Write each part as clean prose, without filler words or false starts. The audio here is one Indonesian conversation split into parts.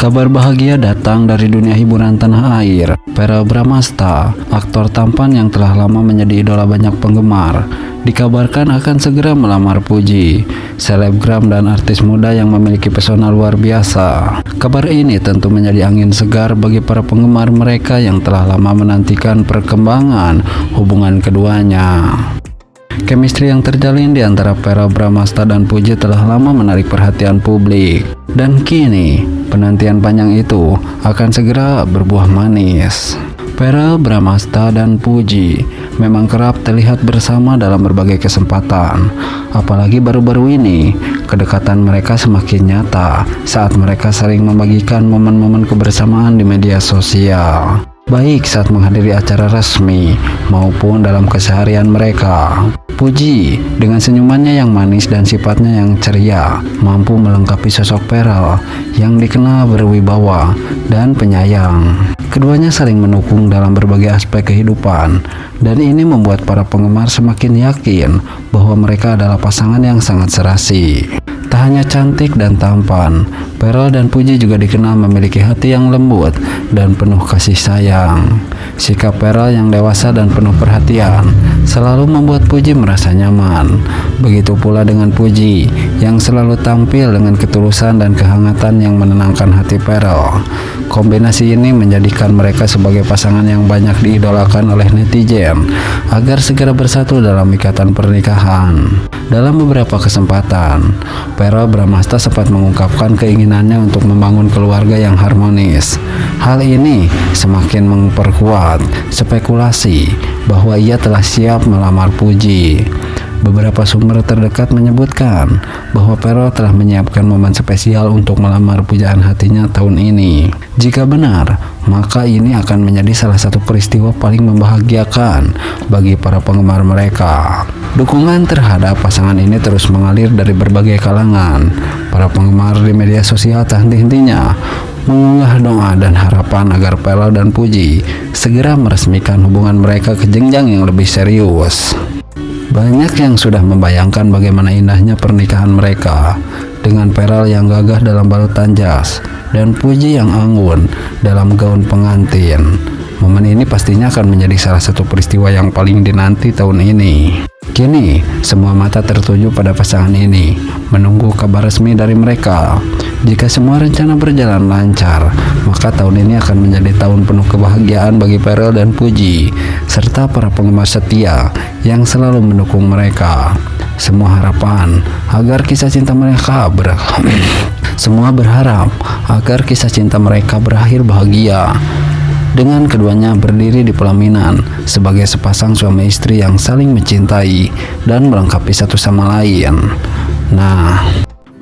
Kabar bahagia datang dari dunia hiburan tanah air. Verrell Bramasta, aktor tampan yang telah lama menjadi idola banyak penggemar, dikabarkan akan segera melamar Puji, selebgram dan artis muda yang memiliki pesona luar biasa. Kabar ini tentu menjadi angin segar bagi para penggemar mereka yang telah lama menantikan perkembangan hubungan keduanya. Chemistry yang terjalin di antara Verrell Bramasta dan Puji telah lama menarik perhatian publik. Dan kini, penantian panjang itu akan segera berbuah manis. Verrell Bramasta dan Puji memang kerap terlihat bersama dalam berbagai kesempatan. Apalagi baru-baru ini, kedekatan mereka semakin nyata saat mereka sering membagikan momen-momen kebersamaan di media sosial, baik saat menghadiri acara resmi maupun dalam keseharian mereka. Puji, dengan senyumannya yang manis dan sifatnya yang ceria, mampu melengkapi sosok Verrell yang dikenal berwibawa dan penyayang. Keduanya saling mendukung dalam berbagai aspek kehidupan, dan ini membuat para penggemar semakin yakin bahwa mereka adalah pasangan yang sangat serasi. Tak hanya cantik dan tampan, Verrell dan Puji juga dikenal memiliki hati yang lembut dan penuh kasih sayang. Sikap Verrell yang dewasa dan penuh perhatian selalu membuat Puji merasa nyaman. Begitu pula dengan Puji yang selalu tampil dengan ketulusan dan kehangatan yang menenangkan hati Verrell. Kombinasi ini menjadikan mereka sebagai pasangan yang banyak diidolakan oleh netizen agar segera bersatu dalam ikatan pernikahan. Dalam beberapa kesempatan, Verrell Bramasta sempat mengungkapkan keinginannya untuk membangun keluarga yang harmonis. Hal ini semakin memperkuat spekulasi bahwa ia telah siap melamar Puji. Beberapa sumber terdekat menyebutkan bahwa Verrell telah menyiapkan momen spesial untuk melamar pujaan hatinya tahun ini. Jika benar, maka ini akan menjadi salah satu peristiwa paling membahagiakan bagi para penggemar mereka. Dukungan terhadap pasangan ini terus mengalir dari berbagai kalangan. Para penggemar di media sosial tak henti-hentinya mengunggah doa dan harapan agar Verrell dan Puji segera meresmikan hubungan mereka ke jenjang yang lebih serius. Banyak yang sudah membayangkan bagaimana indahnya pernikahan mereka, dengan Verrell yang gagah dalam balutan jas dan Puji yang anggun dalam gaun pengantin. Momen ini pastinya akan menjadi salah satu peristiwa yang paling dinanti tahun ini. Kini, semua mata tertuju pada pasangan ini, menunggu kabar resmi dari mereka. Jika semua rencana berjalan lancar, maka tahun ini akan menjadi tahun penuh kebahagiaan bagi Verrell dan Puji, serta para penggemar setia yang selalu mendukung mereka. Semua berharap agar kisah cinta mereka berakhir bahagia, dengan keduanya berdiri di pelaminan sebagai sepasang suami istri yang saling mencintai dan melengkapi satu sama lain. Nah,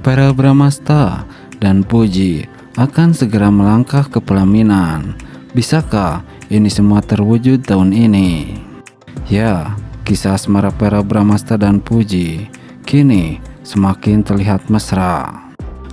Verrell Bramasta dan Puji akan segera melangkah ke pelaminan. Bisakah ini semua terwujud tahun ini? Ya, kisah asmara Verrell Bramasta dan Puji kini semakin terlihat mesra.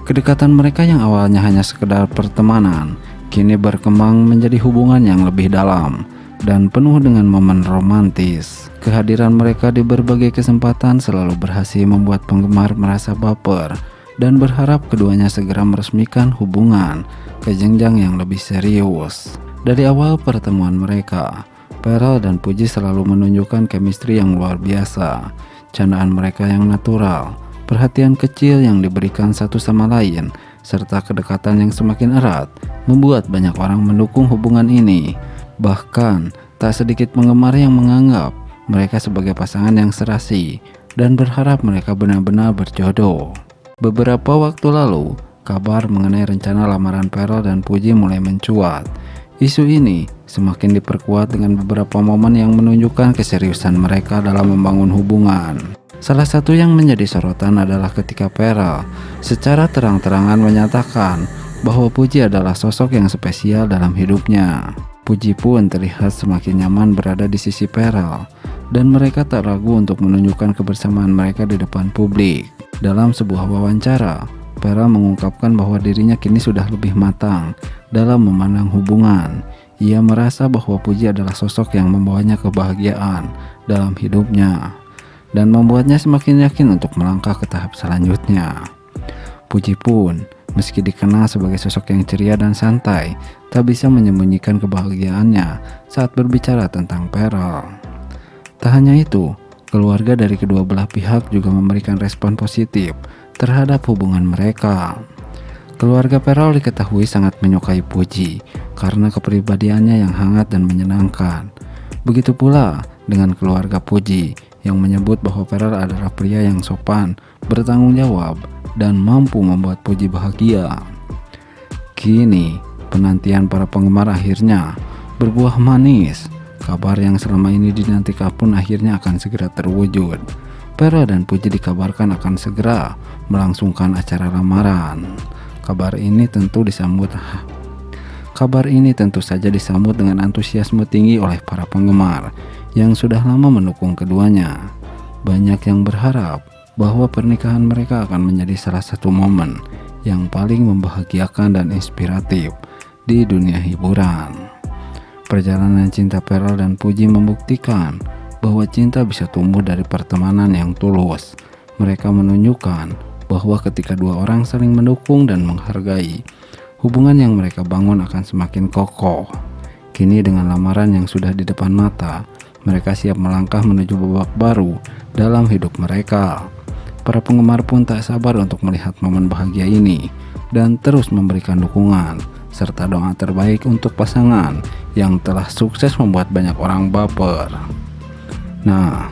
Kedekatan mereka yang awalnya hanya sekedar pertemanan, kini berkembang menjadi hubungan yang lebih dalam dan penuh dengan momen romantis. Kehadiran mereka di berbagai kesempatan selalu berhasil membuat penggemar merasa baper dan berharap keduanya segera meresmikan hubungan ke jenjang yang lebih serius. Dari awal pertemuan mereka, Verrell dan Puji selalu menunjukkan chemistry yang luar biasa. Candaan mereka yang natural, perhatian kecil yang diberikan satu sama lain, serta kedekatan yang semakin erat membuat banyak orang mendukung hubungan ini. Bahkan, tak sedikit penggemar yang menganggap mereka sebagai pasangan yang serasi dan berharap mereka benar-benar berjodoh. Beberapa waktu lalu, kabar mengenai rencana lamaran Verrell dan Puji mulai mencuat. Isu ini semakin diperkuat dengan beberapa momen yang menunjukkan keseriusan mereka dalam membangun hubungan. Salah satu yang menjadi sorotan adalah ketika Verrell secara terang-terangan menyatakan bahwa Puji adalah sosok yang spesial dalam hidupnya. Puji pun terlihat semakin nyaman berada di sisi Verrell, dan mereka tak ragu untuk menunjukkan kebersamaan mereka di depan publik. Dalam sebuah wawancara, Verrell mengungkapkan bahwa dirinya kini sudah lebih matang dalam memandang hubungan. Ia merasa bahwa Puji adalah sosok yang membawanya kebahagiaan dalam hidupnya dan membuatnya semakin yakin untuk melangkah ke tahap selanjutnya. Puji pun Meski dikenal sebagai sosok yang ceria dan santai, tak bisa menyembunyikan kebahagiaannya saat berbicara tentang Pearl. Tak hanya itu, keluarga dari kedua belah pihak juga memberikan respon positif terhadap hubungan mereka. Keluarga Pearl diketahui sangat menyukai Puji karena kepribadiannya yang hangat dan menyenangkan. Begitu pula dengan keluarga Puji yang menyebut bahwa Pearl adalah pria yang sopan, bertanggung jawab, dan mampu membuat Puji bahagia. Kini, penantian para penggemar akhirnya berbuah manis. Kabar yang selama ini dinantikan pun akhirnya akan segera terwujud. Pearl dan Puji dikabarkan akan segera melangsungkan acara lamaran. Kabar ini tentu saja disambut dengan antusiasme tinggi oleh para penggemar yang sudah lama mendukung keduanya. Banyak yang berharap bahwa pernikahan mereka akan menjadi salah satu momen yang paling membahagiakan dan inspiratif di dunia hiburan. Perjalanan cinta Pearl dan Puji membuktikan bahwa cinta bisa tumbuh dari pertemanan yang tulus. Mereka menunjukkan bahwa ketika dua orang saling mendukung dan menghargai, hubungan yang mereka bangun akan semakin kokoh. Kini dengan lamaran yang sudah di depan mata, mereka siap melangkah menuju babak baru dalam hidup mereka. Para penggemar pun tak sabar untuk melihat momen bahagia ini dan terus memberikan dukungan serta doa terbaik untuk pasangan yang telah sukses membuat banyak orang baper. Nah,